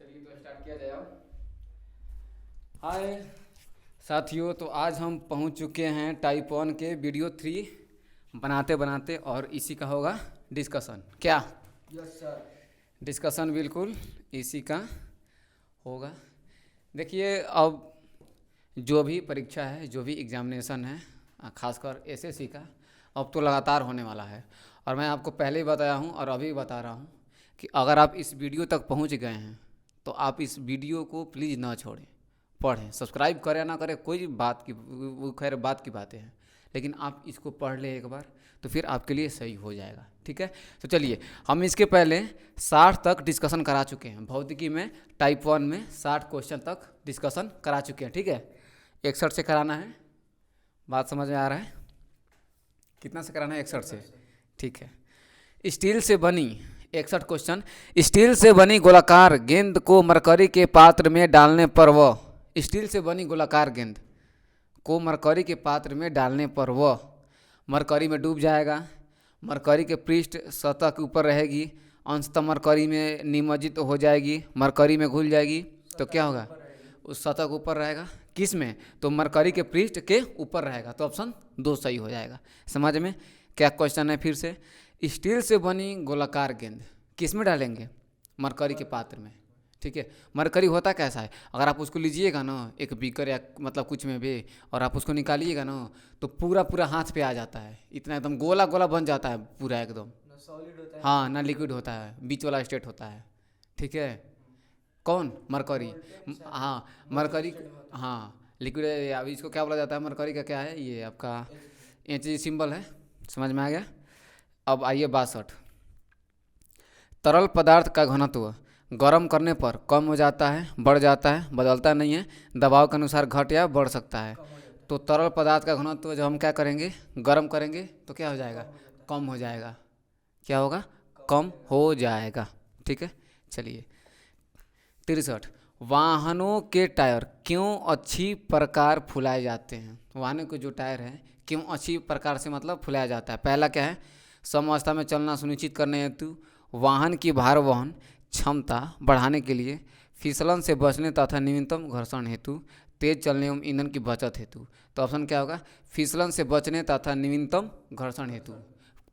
चलिए तो स्टार्ट किया जाए अब। हाय साथियों, तो आज हम पहुंच चुके हैं टाइप 1 के वीडियो 3 बनाते बनाते, और इसी का होगा डिस्कशन। क्या? Yes sir. डिस्कशन बिल्कुल इसी का होगा। देखिए, अब जो भी परीक्षा है, जो भी एग्जामिनेशन है, खासकर एसएससी का, अब तो लगातार होने वाला है। और मैं आपको पहले ही बताया हूँ और अभी बता रहा हूँ कि अगर आप इस वीडियो तक पहुँच गए हैं तो आप इस वीडियो को प्लीज़ ना छोड़ें, पढ़ें। सब्सक्राइब करें ना करें कोई बात की, वो खैर बात की बातें हैं, लेकिन आप इसको पढ़ लें एक बार तो फिर आपके लिए सही हो जाएगा। ठीक है, तो चलिए, हम इसके पहले 60 तक डिस्कशन करा चुके हैं। भौतिकी में टाइप 1 में 60 क्वेश्चन तक डिस्कशन करा चुके हैं। ठीक है, 61 से कराना है। बात समझ में आ रहा है? कितना से कराना है? 61 से। ठीक है। स्टील से बनी 61 क्वेश्चन। स्टील से बनी गोलाकार गेंद को मरकरी के पात्र में डालने पर वह, स्टील से बनी गोलाकार गेंद को मरकरी के पात्र में डालने पर वह मरकरी में डूब जाएगा, मरकरी के पृष्ठ सतह के ऊपर रहेगी, अंशतः मरकरी में निमज्जित हो जाएगी, मरकरी में घुल जाएगी। तो क्या होगा? उस सतह के ऊपर रहेगा। किस में? तो मरकरी के पृष्ठ के ऊपर रहेगा। तो ऑप्शन 2 सही हो जाएगा। समझ में? क्या क्वेश्चन है फिर से? स्टील से बनी गोलाकार गेंद किस में डालेंगे? मरकरी के पात्र में। ठीक है, मरकरी होता कैसा है? अगर आप उसको लीजिएगा ना, एक बीकर या मतलब कुछ में भी, और आप उसको निकालिएगा ना, तो पूरा पूरा हाथ पे आ जाता है। इतना एकदम गोला गोला बन जाता है पूरा एकदम। ना सॉलिड होता है हाँ, ना लिक्विड होता है, बीच वाला स्टेट होता है। ठीक है। कौन? मरकरी। हाँ, मरकरी। हाँ, लिक्विड। अब इसको क्या बोला जाता है? मरकरी का क्या है ये आपका? एच सिंबल है। समझ में आ गया? अब आइए 62। तरल पदार्थ का घनत्व गर्म करने पर कम हो जाता है, बढ़ जाता है, बदलता नहीं है, दबाव के अनुसार घट या बढ़ सकता है। कम हो जाता तो तरल पदार्थ का घनत्व जब हम क्या करेंगे, गर्म करेंगे, तो क्या हो जाएगा? कम हो जाता है कम हो जाएगा। क्या होगा? कम हो कम जाएगा। हो जाएगा। ठीक है, चलिए। 63। वाहनों के टायर क्यों अच्छी प्रकार फुलाए जाते हैं? वाहनों के जो टायर हैं क्यों अच्छी प्रकार से मतलब फुलाया जाता है? पहला क्या है? समअवस्था में चलना सुनिश्चित करने हेतु, वाहन की भार वहन क्षमता बढ़ाने के लिए, फिसलन से बचने तथा न्यूनतम घर्षण हेतु, तेज चलने एवं ईंधन की बचत हेतु। तो ऑप्शन क्या होगा? फिसलन से बचने तथा न्यूनतम घर्षण हेतु,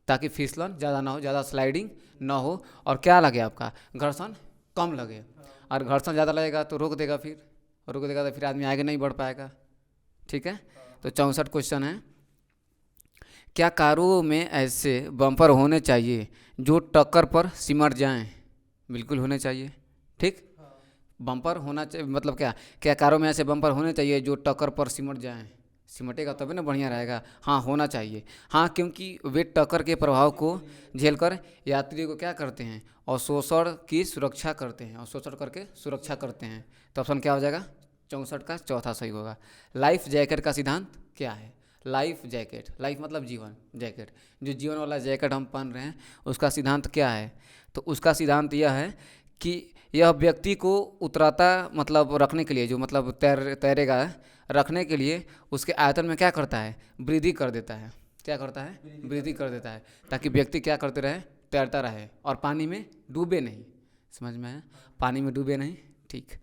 ताकि फिसलन ज़्यादा ना हो, ज़्यादा स्लाइडिंग ना हो, और क्या लगे आपका? घर्षण कम लगे। और घर्षण ज़्यादा लगेगा तो रोक देगा, फिर रोक देगा तो फिर आदमी आगे नहीं बढ़ पाएगा। ठीक है, तो 64 क्वेश्चन है। क्या कारों में ऐसे बम्पर होने चाहिए जो टक्कर पर सिमट जाएं? बिल्कुल होने चाहिए। ठीक, बम्पर होना चाहिए मतलब क्या? क्या कारों में ऐसे बम्पर होने चाहिए जो टक्कर पर सिमट जाएं? सिमटेगा तभी ना बढ़िया रहेगा। हाँ, होना चाहिए। हाँ, क्योंकि वे टक्कर के प्रभाव को झेलकर यात्री को क्या करते हैं? अवशोषण की सुरक्षा करते हैं, अवशोषण करके सुरक्षा करते हैं। तो ऑप्शन क्या हो जाएगा? 64 का चौथा सही होगा। लाइफ जैकेट का सिद्धांत क्या है? लाइफ जैकेट, लाइफ मतलब जीवन, जैकेट जो जीवन वाला जैकेट हम पहन रहे हैं, उसका सिद्धांत क्या है? तो उसका सिद्धांत यह है कि यह व्यक्ति को उतराता मतलब रखने के लिए, जो मतलब तैरेगा, रखने के लिए उसके आयतन में क्या करता है? वृद्धि कर देता है। क्या करता है? वृद्धि कर देता है, ताकि व्यक्ति क्या करते रहे? तैरता रहे और पानी में डूबे नहीं। समझ में आया? पानी में डूबे नहीं। ठीक।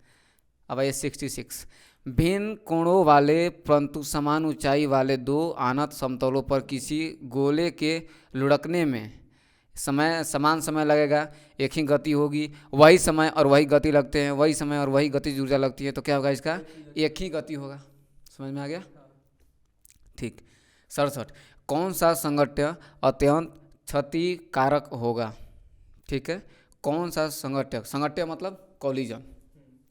अब आइए 66। भिन्न कोणों वाले परंतु समान ऊंचाई वाले दो अनंत समतलों पर किसी गोले के लुढ़कने में समान समय लगेगा, एक ही गति होगी, वही समय और वही गति लगते हैं, वही समय और वही गति ऊर्जा लगती है। तो क्या होगा इसका? एक ही गति होगा। समझ में आ गया? ठीक। 67। कौन सा संगठन अत्यंत क्षतिकारक होगा? ठीक है, कौन सा संगठन, संगठन मतलब कॉलिजन।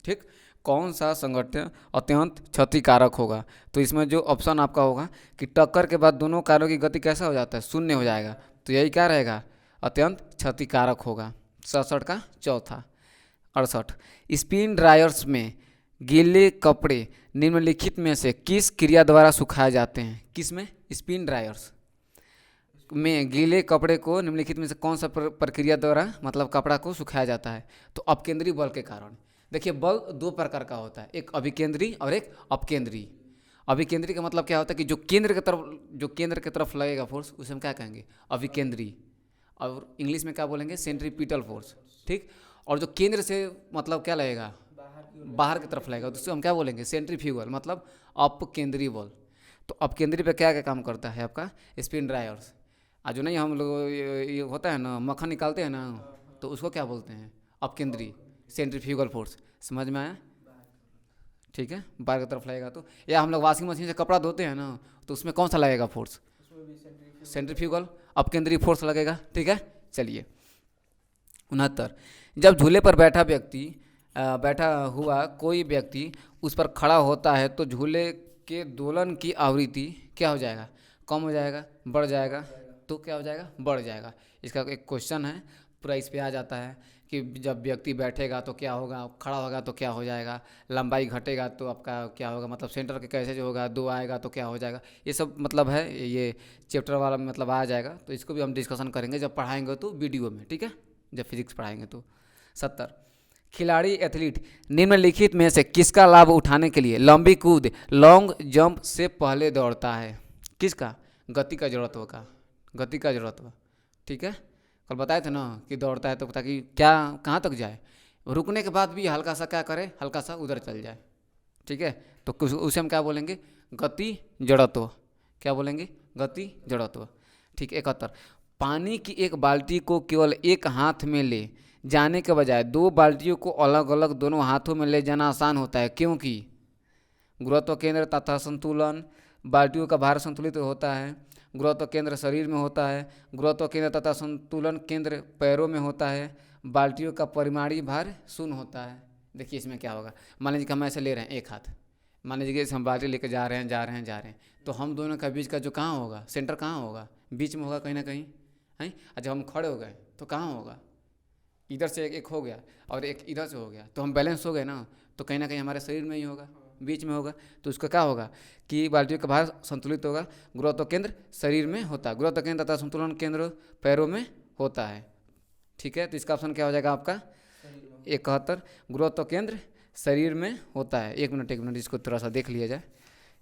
ठीक, कौन सा संगठन अत्यंत क्षतिकारक होगा? तो इसमें जो ऑप्शन आपका होगा कि टक्कर के बाद दोनों कारों की गति कैसा हो जाता है? शून्य हो जाएगा। तो यही क्या रहेगा? अत्यंत क्षतिकारक होगा। 67 का चौथा। 68। स्पिन ड्रायर्स में गीले कपड़े निम्नलिखित में से किस क्रिया द्वारा सुखाए जाते हैं? किस में? स्पिन ड्रायर्स में गीले कपड़े को निम्नलिखित में से कौन सा प्रक्रिया द्वारा मतलब कपड़ा को सुखाया जाता है? तो अपकेंद्री बल के कारण। देखिए, बल दो प्रकार का होता है, एक अभिकेंद्री और एक अपकेंद्री। अभिकेंद्री का मतलब क्या होता है कि जो केंद्र की तरफ लगेगा फोर्स, उसे हम क्या कहेंगे? अभिकेंद्री। और इंग्लिश में क्या बोलेंगे? Centripetal force. ठीक। और जो केंद्र से मतलब क्या लगेगा, बाहर की ओर बाहर की तरफ लगेगा, तो उसको हम क्या बोलेंगे, सेंट्रीफ्यूगल, मतलब अपकेंद्री बल। तो अपकेंद्री पे क्या क्या काम करता है आपका, स्पिन ड्रायर्स। आज जो नहीं हम लोग ये होता है ना, मक्खन निकालते हैं ना, तो उसको क्या बोलते हैं, अपकेंद्री, सेंट्रीफ्यूगल फोर्स। समझ में आया? ठीक है, बाहर की तरफ लगेगा। तो या हम लोग वॉशिंग मशीन से कपड़ा धोते हैं ना, तो उसमें कौन सा लगेगा फोर्स, उसमें भी सेंट्रीफ्यूगल सेंट्रीफ्यूगल, अपकेंद्री फोर्स लगेगा। ठीक है, चलिए 69, जब झूले पर बैठा हुआ कोई व्यक्ति उस पर खड़ा होता है तो झूले के दोलन की आवृत्ति क्या हो जाएगा, कम हो जाएगा, बढ़ जाएगा, तो क्या हो जाएगा, बढ़ जाएगा। इसका एक क्वेश्चन है, पूरा इस पे आ जाता है कि जब व्यक्ति बैठेगा तो क्या होगा, खड़ा होगा तो क्या हो जाएगा, लंबाई घटेगा तो आपका क्या होगा, मतलब सेंटर के कैसे जो होगा, दो आएगा तो क्या हो जाएगा, ये सब मतलब है, ये चैप्टर वाला मतलब आ जाएगा। तो इसको भी हम डिस्कशन करेंगे जब पढ़ाएंगे तो वीडियो में, ठीक है, जब फिजिक्स पढ़ाएंगे तो। 70, खिलाड़ी एथलीट निम्नलिखित में से किसका लाभ उठाने के लिए लंबी कूद लॉन्ग जंप से पहले दौड़ता है, किसका, गति का जरूरत होगा, गति का जरूरत होगा। ठीक है, कल बताए थे ना कि दौड़ता है तो ताकि क्या, कहाँ तक जाए, रुकने के बाद भी हल्का सा क्या करे, हल्का सा उधर चल जाए। ठीक है, तो उसे हम क्या बोलेंगे, गति जड़त्व, क्या बोलेंगे, गति जड़त्व। ठीक। 71, पानी की एक बाल्टी को केवल एक हाथ में ले जाने के बजाय दो बाल्टियों को अलग अलग दोनों हाथों में ले जाना आसान होता है, क्योंकि गुरुत्व केंद्र तथा संतुलन, बाल्टियों का भार संतुलित होता है, गुरुत्व केंद्र शरीर में होता है, गुरुत्व केंद्र तथा संतुलन केंद्र पैरों में होता है, बाल्टियों का परिमाणीय भार शून्य होता है। देखिए इसमें क्या होगा, मान लीजिए कि हम ऐसे ले रहे हैं एक हाथ, मान लीजिए कि हम बाल्टी लेकर जा रहे हैं, तो हम दोनों का बीच का जो कहाँ होगा, सेंटर कहाँ होगा, बीच में होगा कहीं ना कहीं, है। और जब हम खड़े हो गए तो कहाँ होगा, इधर से एक हो गया और एक इधर से हो गया, तो हम बैलेंस हो गए ना, तो कहीं ना कहीं हमारे शरीर में ही होगा, बीच में होगा। तो उसका क्या होगा कि बाल्टियों का भार संतुलित होगा, गुरुत्व केंद्र शरीर में होता है, गुरुत्व केंद्र तथा संतुलन केंद्र पैरों में होता है। ठीक है, तो इसका ऑप्शन क्या हो जाएगा आपका, 71, गुरुत्व केंद्र शरीर में होता है। एक मिनट इसको थोड़ा सा देख लिया जाए,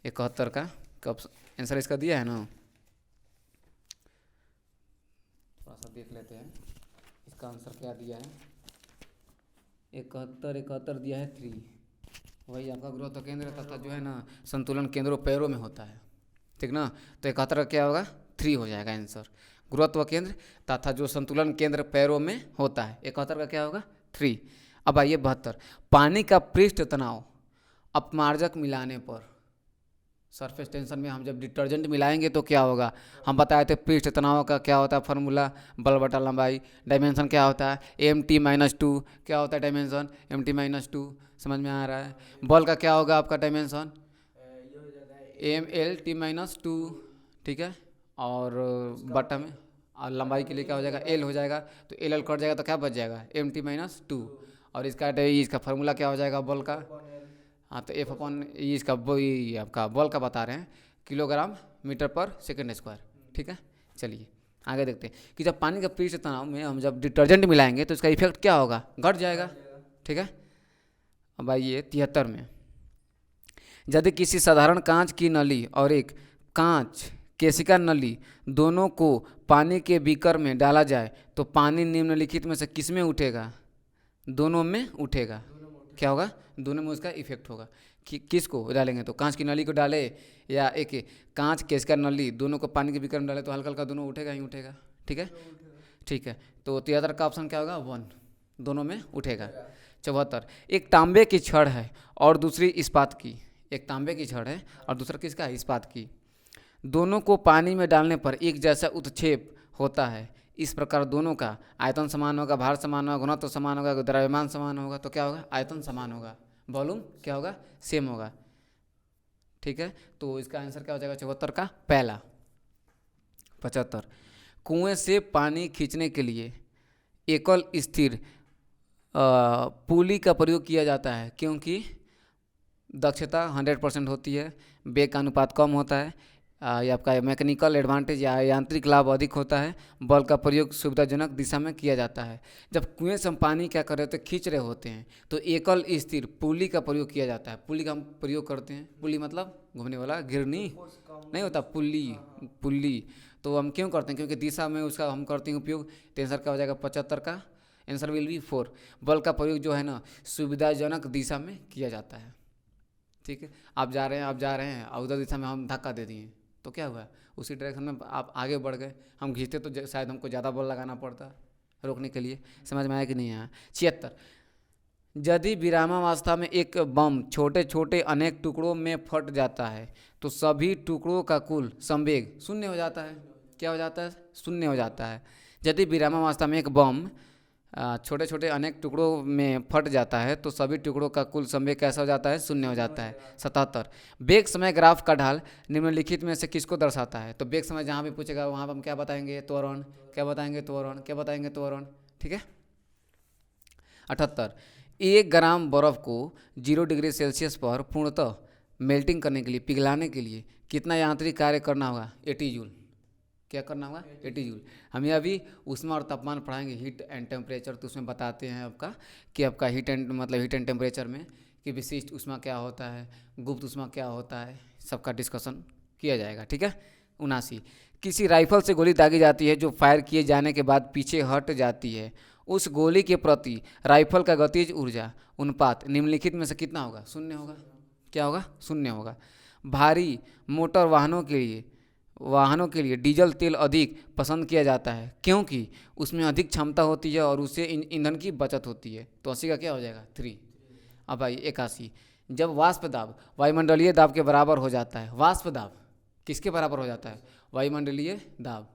71 का कब आंसर इसका दिया है ना, थोड़ा सा देख लेते हैं इसका आंसर क्या दिया है। 71 दिया है 3, वही आपका गुरुत्व केंद्र तथा जो है ना संतुलन केंद्रों पैरों में होता है। ठीक ना, तो 71 का क्या होगा, 3 हो जाएगा आंसर, गुरुत्व केंद्र तथा जो संतुलन केंद्र पैरों में होता है। 71 का क्या होगा, 3। अब आइए 72, पानी का पृष्ठ तनाव अपमार्जक मिलाने पर, सरफेस टेंशन में हम जब डिटर्जेंट मिलाएंगे तो क्या होगा, हम बताए थे पृष्ठ तनाव का क्या होता है फार्मूला, बल बटा लंबाई, डायमेंशन क्या होता है mt-2, क्या होता है डायमेंशन mt-2, समझ में आ रहा है। बल का क्या होगा आपका डायमेंशन ये हो जाता है ml-2, ठीक है, और बटा में और लंबाई के लिए क्या हो जाएगा l हो जाएगा, तो एल कट जाएगा तो क्या बच जाएगा mt-2, और इसका फार्मूला क्या हो जाएगा बल का, हाँ तो F/, इसका ये आपका बॉल का बता रहे हैं किलोग्राम मीटर पर सेकंड स्क्वायर। ठीक है, चलिए आगे देखते हैं कि जब पानी का पृष्ठ तनाव में हम जब डिटर्जेंट मिलाएंगे तो इसका इफेक्ट क्या होगा, घट जाएगा। ठीक है, अब आइए 73 में, यदि किसी साधारण कांच की नली और एक कांच केशिका नली दोनों को पानी के बीकर में डाला जाए तो पानी निम्नलिखित में से किस में उठेगा, दोनों में उठेगा। क्या होगा, दोनों में उसका इफेक्ट होगा। कि किसको डालेंगे, तो कांच की नली को डाले या एक कांच केशिका नली, दोनों को पानी के बीकर में डाले तो हल्का हल्का दोनों उठेगा ही उठेगा। ठीक है, ठीक है, तो 73 का ऑप्शन क्या होगा, 1, दोनों में उठेगा। 74, एक तांबे की छड़ है और दूसरी इस्पात की, एक तांबे की छड़ है और दूसरा किसका है, इस्पात की, दोनों को पानी में डालने पर एक जैसा उत्क्षेप होता है, इस प्रकार दोनों का आयतन समान होगा, भार समान होगा, घनत्व समान होगा, द्रव्यमान समान होगा, तो क्या होगा, आयतन समान होगा, वॉल्यूम क्या होगा, सेम होगा। ठीक है, तो इसका आंसर क्या हो जाएगा 74 का पहला। 75, कुएं से पानी खींचने के लिए एकल स्थिर पुली का प्रयोग किया जाता है, क्योंकि दक्षता 100% होती है, वेग का अनुपात कम होता है, या आपका मैकेनिकल एडवांटेज या यांत्रिक लाभ अधिक होता है, बल का प्रयोग सुविधाजनक दिशा में किया जाता है। जब कुएं से हम पानी क्या कर रहे होते हैं, खींच रहे होते हैं, तो एकल स्थिर पुली का प्रयोग किया जाता है। पुली का हम प्रयोग करते हैं, पुली मतलब घूमने वाला घिरनी नहीं होता, पुली तो हम क्यों करते हैं, क्योंकि दिशा में उसका हम करते हैं उपयोग। तो आंसर क्या हो जाएगा 75 का आंसर विल बी 4। बल का प्रयोग जो है ना सुविधाजनक दिशा में किया जाता है। ठीक है, आप जा रहे हैं और उधर दिशा में हम धक्का दे दिए तो क्या हुआ, उसी डायरेक्शन में आप आगे बढ़ गए। हम खींचते तो शायद हमको ज़्यादा बल लगाना पड़ता रोकने के लिए। समझ में आया कि नहीं आया? 76, यदि विरामावस्था में एक बम छोटे छोटे अनेक टुकड़ों में फट जाता है तो सभी टुकड़ों का कुल संवेग शून्य हो जाता है। क्या हो जाता है? शून्य हो जाता है। यदि विरामावस्था में एक बम छोटे छोटे अनेक टुकड़ों में फट जाता है तो सभी टुकड़ों का कुल संवेग कैसा हो जाता है? शून्य हो जाता है। 77, वेग समय ग्राफ का ढाल निम्नलिखित में से किसको दर्शाता है? तो वेग समय जहाँ भी पूछेगा वहाँ पर हम क्या बताएंगे? त्वरण। क्या बताएंगे? त्वरण। क्या बताएंगे? त्वरण। ठीक है। 78, 1 ग्राम बर्फ़ को 0 डिग्री सेल्सियस पर पूर्णतः मेल्टिंग करने के लिए, पिघलाने के लिए कितना यांत्रिक कार्य करना होगा? 80 जूल। क्या करना होगा? 80 जूल। हमें अभी ऊष्मा और तापमान पढ़ाएंगे, हीट एंड टेम्परेचर, तो उसमें बताते हैं आपका कि आपका हीट एंड टेम्परेचर में कि विशिष्ट ऊष्मा क्या होता है, गुप्त ऊष्मा क्या होता है, सबका डिस्कशन किया जाएगा। ठीक है। 79, किसी राइफल से गोली दागी जाती है जो फायर किए जाने के बाद पीछे हट जाती है, उस गोली के प्रति राइफल का गतिज ऊर्जा अनुपात निम्नलिखित में से कितना होगा? शून्य होगा। क्या होगा? शून्य होगा। भारी मोटर वाहनों के लिए डीजल तेल अधिक पसंद किया जाता है क्योंकि उसमें अधिक क्षमता होती है और उससे ईंधन की बचत होती है। तो 80 का क्या हो जाएगा? 3। अब भाई 81, जब वाष्प दाब वायुमंडलीय दाब के बराबर हो जाता है, वाष्प दाब किसके बराबर हो जाता है? वायुमंडलीय दाब,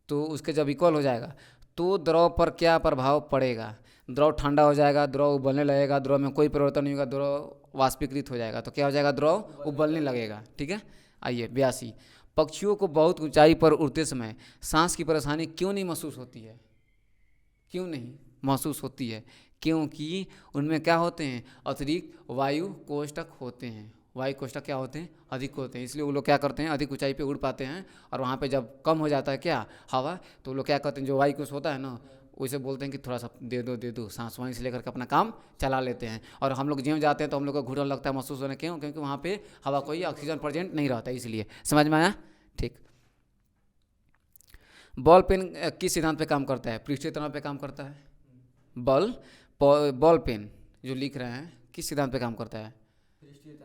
तो उसके जब इक्वल हो जाएगा तो द्रव पर क्या प्रभाव पड़ेगा? द्रव ठंडा हो जाएगा, द्रव उबलने लगेगा, द्रव में कोई परिवर्तन नहीं होगा, द्रव वाष्पीकृत हो जाएगा। तो क्या हो जाएगा? द्रव उबलने लगेगा। ठीक है। आइए 82, पक्षियों को बहुत ऊंचाई पर उड़ते समय सांस की परेशानी क्यों नहीं महसूस होती है? क्यों नहीं महसूस होती है? क्योंकि उनमें क्या होते हैं? अतिरिक्त वायु कोष्ठक होते हैं। वायु कोष्ठक क्या होते हैं? अधिक होते हैं, इसलिए वो लोग क्या करते हैं? अधिक ऊंचाई पे उड़ पाते हैं। और वहाँ पे जब कम हो जाता है क्या हवा, तो वो लोग क्या करते हैं? जो वायु कोष होता है ना, उसे बोलते हैं कि थोड़ा सा दे दो सांस, वहीं से लेकर के अपना काम चला लेते हैं। और हम लोग जिम जाते हैं तो हम लोग को घुटन लगता है महसूस होने, क्यों? क्योंकि वहाँ पे हवा कोई ऑक्सीजन प्रेजेंट नहीं रहता, इसलिए। समझ में आया? ठीक। बॉल पेन किस सिद्धांत पे काम करता है? पृष्ठीय तनाव पे काम करता है। बॉल पेन जो लिख रहे हैं किस सिद्धांत पे काम करता है?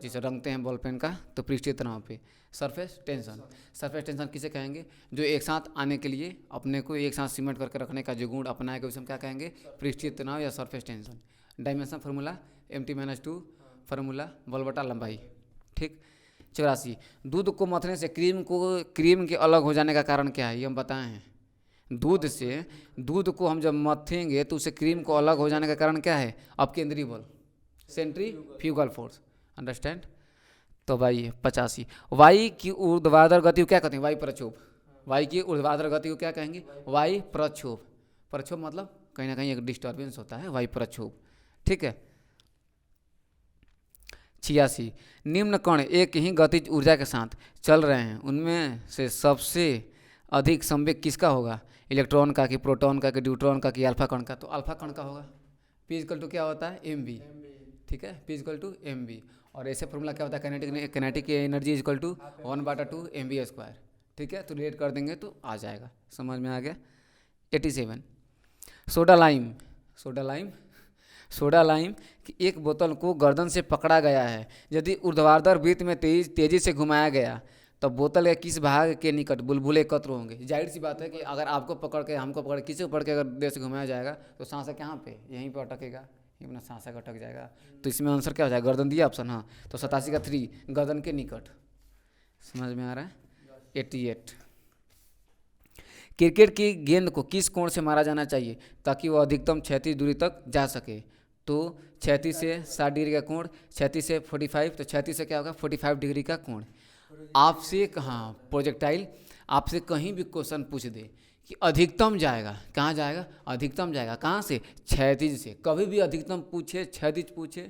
जिसे रंगते हैं बॉल पेन का, तो पृष्ठीय तनाव पे। Surface tension. सरफेस टेंशन किसे कहेंगे? जो एक साथ आने के लिए अपने को एक साथ सीमेंट करके रखने का जो गुण अपनाएगा उसे हम क्या कहेंगे? पृष्ठीय तनाव या surface tension. Dimension formula MT-2 formula बल बटा लंबाई। ठीक। 84, दूध को मथने से क्रीम के अलग हो जाने का कारण क्या है? ये हम बताए हैं। दूध को हम जब मथेंगे तो उससे क्रीम को अलग हो जाने का कारण क्या है? अपकेंद्रीय बल, सेंट्रीफ्यूगल फोर्स। अंडरस्टैंड? तो भाई 85, वायु की ऊर्ध्वाधर गति को क्या कहते हैं? वायु प्रक्षोभ। वायु की ऊर्ध्वाधर गति को क्या कहेंगे? वायु प्रक्षोभ। प्रक्षोभ मतलब कहीं ना कहीं एक डिस्टर्बेंस होता है, वायु प्रक्षोभ। ठीक है। 86, निम्न कण एक ही गतिज ऊर्जा के साथ चल रहे हैं, उनमें से सबसे अधिक संवेग किसका होगा? इलेक्ट्रॉन का कि प्रोटॉन का कि न्यूट्रॉन का कि अल्फा कण का? तो अल्फा कण का होगा। P = क्या होता है? mv। ठीक है। P = mv। और ऐसे फॉर्मूला क्या होता है? Kinetic energy = 1/2 mv²। ठीक है। तो रिलेट कर देंगे तो आ जाएगा, समझ में आ गया। 87, सोडा लाइम की एक बोतल को गर्दन से पकड़ा गया है, यदि ऊर्ध्वाधर वृत्त में तेजी से घुमाया गया तब बोतल के किस भाग के निकट बुलबुले एकत्र होंगे? जाहिर सी बात है कि अगर आपको पकड़ के, हमको पकड़, किसी को पकड़ के अगर देर से घुमाया जाएगा तो सांसा कहाँ पे? यहीं पे अटकेगा, ये अपना सांसा का अटक जाएगा। तो इसमें आंसर क्या हो जाएगा? गर्दन दिया ऑप्शन। हाँ, तो 87 का 3 गर्दन के निकट। समझ में आ रहा है? 88, क्रिकेट की गेंद को किस कोण से मारा जाना चाहिए ताकि वह अधिकतम क्षैतिज दूरी तक जा सके? तो 36 से 60 डिग्री का कोण, 36 से 45, तो 36 से क्या होगा? 45 डिग्री का कोण। आपसे कहाँ प्रोजेक्टाइल आपसे कहीं भी क्वेश्चन पूछ दे कि अधिकतम जाएगा, कहाँ जाएगा? अधिकतम जाएगा कहाँ से? क्षैतिज से। कभी भी अधिकतम पूछे, क्षैतिज पूछे,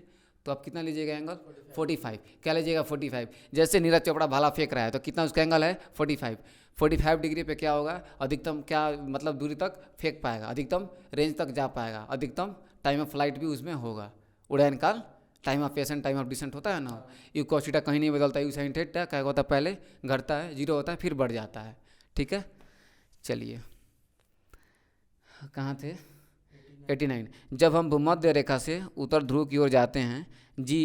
तो आप कितना लीजिएगा एंगल? 45। क्या लीजिएगा? 45। जैसे नीरज चोपड़ा भाला फेंक रहा है तो कितना उसका एंगल है? 45 डिग्री पे क्या होगा? अधिकतम क्या मतलब दूरी तक फेंक पाएगा, अधिकतम रेंज तक जा पाएगा, अधिकतम टाइम ऑफ फ्लाइट भी उसमें होगा। उड़ान काल, time of ascent, time of descent होता है ना, यू cos थीटा कहीं नहीं बदलता, यू sin थीटा क्या होता है? पहले घटता है, 0 होता है, फिर बढ़ जाता है। ठीक है। चलिए, कहाँ थे? 89 जब हम भूमध्य रेखा से उत्तर ध्रुव की ओर जाते हैं जी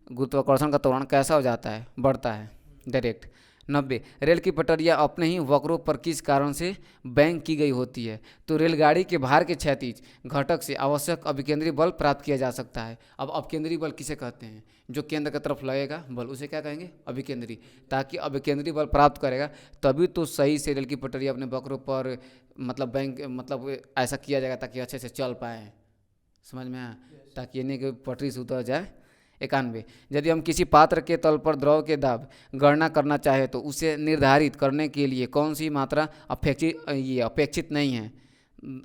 गुरुत्वाकर्षण का त्वरण कैसा हो जाता है, बढ़ता है डायरेक्ट। 90 रेल की पटरियाँ अपने ही वक्रों पर किस कारण से बैंक की गई होती है, तो रेलगाड़ी के भार के क्षैतिज घटक से आवश्यक अभिकेंद्री बल प्राप्त किया जा सकता है। अब अभिकेंद्री बल किसे कहते हैं, जो केंद्र की तरफ लगेगा बल उसे क्या कहेंगे, अभिकेंद्री। ताकि अभिकेंद्री बल प्राप्त करेगा तभी तो सही से रेल की पटरियाँ अपने वक्रों पर मतलब बैंक मतलब ऐसा किया जाएगा ताकि अच्छे से चल पाए, समझ में आया, ताकि ये नहीं कि पटरी से उतर जाए। 91 यदि हम किसी पात्र के तल पर द्रव के दाब गणना करना चाहे तो उसे निर्धारित करने के लिए कौन सी मात्रा अपेक्षित नहीं है,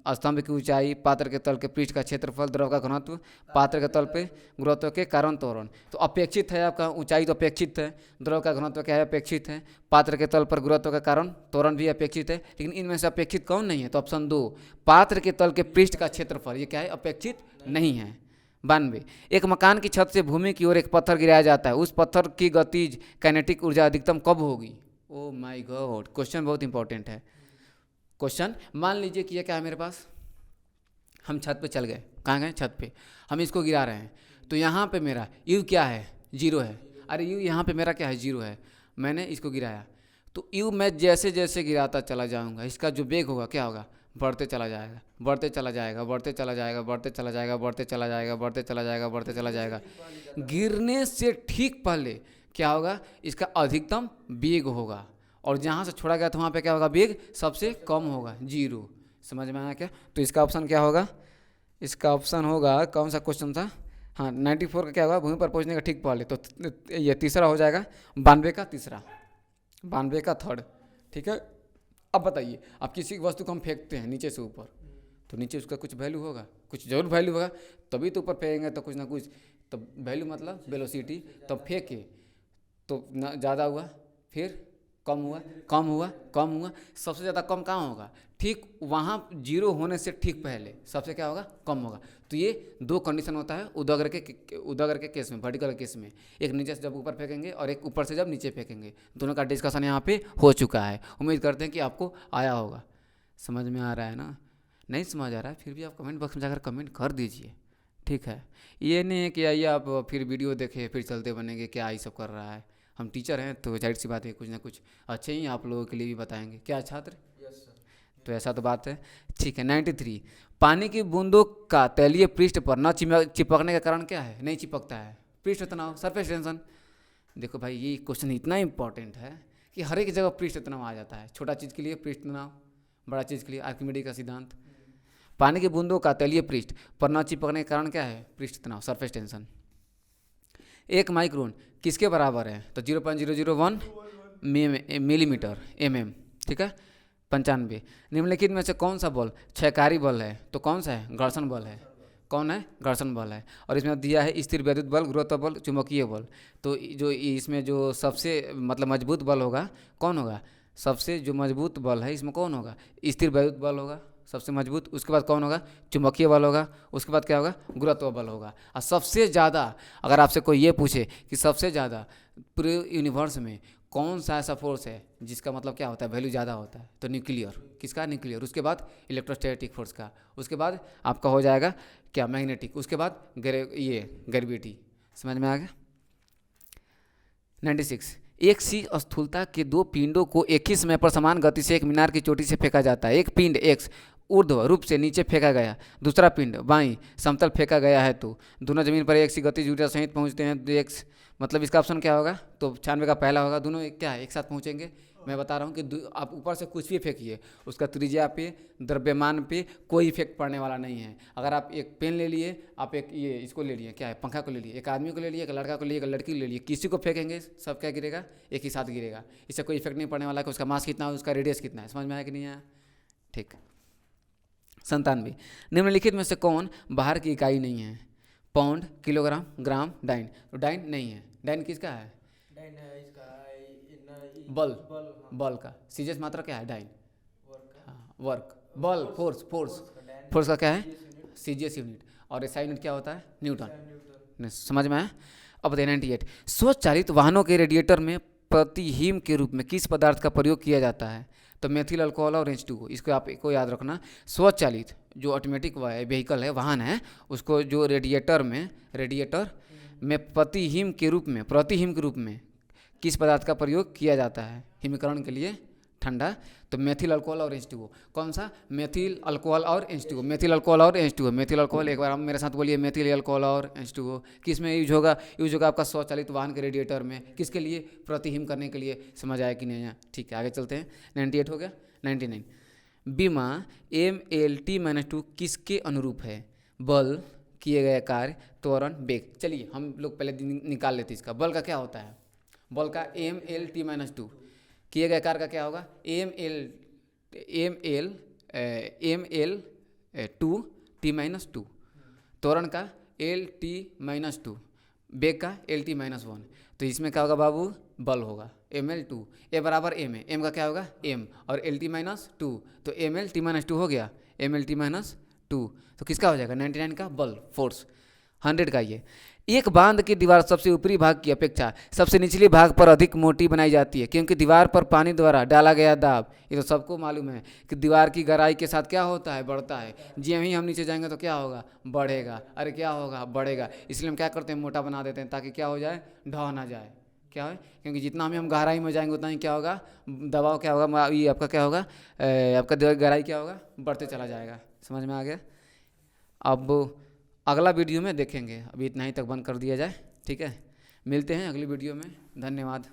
स्तंभ की ऊंचाई, पात्र के तल के पृष्ठ का क्षेत्रफल, द्रव का घनत्व, पात्र के तल पे गुरुत्व के कारण त्वरण। तो अपेक्षित है आपका, ऊंचाई तो अपेक्षित है, द्रव का घनत्व क्या है, अपेक्षित है, पात्र के तल पर गुरुत्व का कारण त्वरण भी अपेक्षित है, लेकिन इनमें से अपेक्षित कौन नहीं है, तो ऑप्शन 2 पात्र के तल के पृष्ठ का क्षेत्रफल ये क्या है, अपेक्षित नहीं है। 92 एक मकान की छत से भूमि की ओर एक पत्थर गिराया जाता है, उस पत्थर की गतिज काइनेटिक ऊर्जा अधिकतम कब होगी। ओ माय गॉड, क्वेश्चन बहुत इंपॉर्टेंट है। क्वेश्चन मान लीजिए कि ये क्या है मेरे पास, हम छत पे चल गए, कहाँ गए, छत पे, हम इसको गिरा रहे हैं, तो यहाँ पे मेरा यू क्या है, 0 है। अरे यू यहाँ पे मेरा क्या है, 0 है, मैंने इसको गिराया, तो यू मैं जैसे जैसे गिराता चला जाऊँगा, इसका जो वेग होगा क्या होगा, बढ़ते चला जाएगा, बढ़ते चला जाएगा, बढ़ते चला जाएगा, बढ़ते चला जाएगा, बढ़ते चला जाएगा, बढ़ते चला जाएगा, बढ़ते चला जाएगा। गिरने से ठीक पहले क्या होगा, इसका अधिकतम वेग होगा, और जहाँ से छोड़ा गया था वहाँ पे क्या होगा, वेग सबसे कम होगा, 0। समझ में आया क्या, तो इसका ऑप्शन क्या होगा, इसका ऑप्शन होगा, कौन सा क्वेश्चन था, हाँ 94 का क्या होगा, भूमि पर पहुँचने का ठीक पहले, तो ये तीसरा हो जाएगा, 92 का तीसरा, 92 का थर्ड, ठीक है। अब बताइए, अब किसी वस्तु को हम फेंकते हैं नीचे से ऊपर, तो नीचे उसका कुछ वैल्यू होगा, कुछ जरूर वैल्यू होगा, तभी तो ऊपर फेंकेंगे तो कुछ ना कुछ, तो वैल्यू मतलब वेलोसिटी, तो फेंके तो ज़्यादा हुआ, फिर कम हुआ, कम हुआ, कम हुआ, सबसे ज़्यादा कम कहाँ होगा, ठीक वहाँ 0 होने से ठीक पहले सबसे क्या होगा, कम होगा। तो ये 2 कंडीशन होता है उदग्र के केस में, वर्टिकल केस में, एक नीचे से जब ऊपर फेंकेंगे और एक ऊपर से जब नीचे फेंकेंगे, दोनों का डिस्कशन यहाँ पे हो चुका है। उम्मीद करते हैं कि आपको आया होगा, समझ में आ रहा है ना, नहीं समझ आ रहा है फिर भी आप कमेंट बॉक्स में जाकर कमेंट कर दीजिए, ठीक है। ये नहीं है कि आइए आप फिर वीडियो देखें फिर चलते बनेंगे, क्या ये सब कर रहा है, हम टीचर हैं तो जाहिर सी बात है कुछ ना कुछ अच्छे ही आप लोगों के लिए भी बताएंगे, क्या छात्र, तो ऐसा तो बात है, ठीक है। 93 पानी की बूंदों का तैलीय पृष्ठ पर न चिपकने का कारण क्या है, नहीं चिपकता है, पृष्ठ तनाव, सरफेस टेंशन। देखो भाई ये क्वेश्चन इतना इंपॉर्टेंट है कि हर एक जगह पृष्ठ तनाव आ जाता है, छोटा चीज़ के लिए पृष्ठ तनाव, बड़ा चीज़ के लिए आर्किमिडीज का सिद्धांत। पानी की बूंदों का तैलीय पृष्ठ पर न चिपकने के कारण क्या है, पृष्ठ तनाव, सरफेस टेंशन। 1 माइक्रोन किसके बराबर है, तो 0.001 मिलीमीटर mm, ठीक है। 95 निम्नलिखित में से कौन सा बल क्षयकारी बल है, तो कौन सा है, घर्षण बल है, कौन है, घर्षण बल है। और इसमें दिया है स्थिर वैद्युत बल, गुरुत्व बल, चुंबकीय बल। तो जो इसमें जो सबसे मतलब मजबूत बल होगा कौन होगा, सबसे जो मजबूत बल है इसमें कौन होगा, स्थिर वैद्युत बल होगा सबसे मजबूत, उसके बाद कौन होगा, चुंबकीय बल होगा, उसके बाद क्या होगा, गुरुत्व बल होगा। और सबसे ज़्यादा अगर आपसे कोई ये पूछे कि सबसे ज़्यादा पूरे यूनिवर्स में कौन सा ऐसा फोर्स है जिसका मतलब क्या होता है, वैल्यू ज़्यादा होता है, तो न्यूक्लियर, किसका, न्यूक्लियर, उसके बाद इलेक्ट्रोस्टैटिक फोर्स का, उसके बाद आपका हो जाएगा क्या, मैग्नेटिक, उसके बाद ग्रेविटी। समझ में आ गया। 96 एक सी स्थूलता के 2 पिंडों को एक ही समय पर समान गति से एक मीनार की चोटी से फेंका जाता है। एक पिंड x ऊर्ध्व रूप से नीचे फेंका गया, दूसरा पिंड बाईं समतल फेंका गया है, तो दोनों जमीन पर एक सी गतिज ऊर्जा सहित पहुंचते हैं। x मतलब इसका ऑप्शन क्या होगा, तो 96 का पहला होगा, दोनों क्या है, एक साथ पहुंचेंगे। मैं बता रहा हूँ कि आप ऊपर से कुछ भी फेंकिए, उसका त्रिज्या पे, द्रव्यमान पे कोई इफेक्ट पड़ने वाला नहीं है। अगर आप एक पेन ले लिए, आप एक ये इसको ले लिए, क्या है, पंखा को ले लिए, एक आदमी को ले लिए, एक लड़का को ले लिए, एक लड़की को ले लिए, किसी को फेंकेंगे सब क्या गिरेगा, एक ही साथ गिरेगा। इससे कोई इफेक्ट नहीं पड़ने वाला कि उसका मास कितना है, उसका रेडियस कितना है। समझ में आया कि नहीं आया, ठीक। 97 निम्नलिखित में से कौन बाहर की इकाई नहीं है, पाउंड, किलोग्राम, ग्राम, डाइन। तो डाइन नहीं है, डाइन किसका है, बल का, सीजीएस मात्रा क्या है, डाइन, वर्क, बल, फोर्स का क्या है, सीजीएस यूनिट, और एसआई यूनिट क्या होता है, न्यूटन। समझ में आया। अब 98 स्वचालित वाहनों के रेडिएटर में प्रतिहीम के रूप में किस पदार्थ का प्रयोग किया जाता है, तो मेथिल अल्कोहल और H2O, इसको आपको याद रखना। स्वचालित जो ऑटोमेटिक व्हीकल है, वाहन है, उसको जो रेडिएटर में प्रतिहिम के रूप में किस पदार्थ का प्रयोग किया जाता है हिमीकरण के लिए? ठंडा। तो मेथिल अल्कोहल और H2O, कौन सा? मेथिल अल्कोहल और H2O, मेथिल अल्कोहल और H2O, मेथिल अल्कोहल, एक बार हम मेरे साथ बोलिए, मेथिल अल्कोहल और H2O किस में यूज होगा? यूज होगा आपका स्वचालित वाहन के रेडिएटर में। किसके लिए? प्रतिहिम करने के लिए। समझ आया कि नहीं आया? ठीक है, आगे चलते हैं। 98 हो गया। 99, बीमा MLT-2 किसके अनुरूप है? बल, किए गए कार्य, त्वरण, वेग। चलिए हम लोग पहले निकाल लेते हैं इसका। बल का क्या होता है? बल का MLT-2, किए गए कार्य का क्या होगा? ML2T-2, त्वरण का LT-2, वेग का LT-1। तो इसमें क्या होगा बाबू? बल होगा ML2, ए बराबर M है, M का क्या होगा? M, और LT-2, तो MLT-2 हो गया, MLT-2, तो किसका हो जाएगा? 99 का बल, फोर्स। 100 का ये, एक बांध की दीवार सबसे ऊपरी भाग की अपेक्षा सबसे निचले भाग पर अधिक मोटी बनाई जाती है क्योंकि दीवार पर पानी द्वारा डाला गया दाब, ये तो सबको मालूम है कि दीवार की गहराई के साथ क्या होता है? बढ़ता है। जी ही हम नीचे जाएंगे तो क्या होगा? बढ़ेगा। अरे क्या होगा? बढ़ेगा। इसलिए हम क्या करते हैं? मोटा बना देते हैं ताकि क्या हो जाए? ढह ना जाए। क्या है? क्योंकि जितना हम गहराई में जाएंगे उतना ही क्या होगा? दबाव क्या होगा? ये आपका क्या होगा? आपका गहराई क्या होगा? बढ़ते चला जाएगा। समझ में आ गया? अब अगला वीडियो में देखेंगे, अभी इतना ही तक बंद कर दिया जाए। ठीक है, मिलते हैं अगली वीडियो में। धन्यवाद।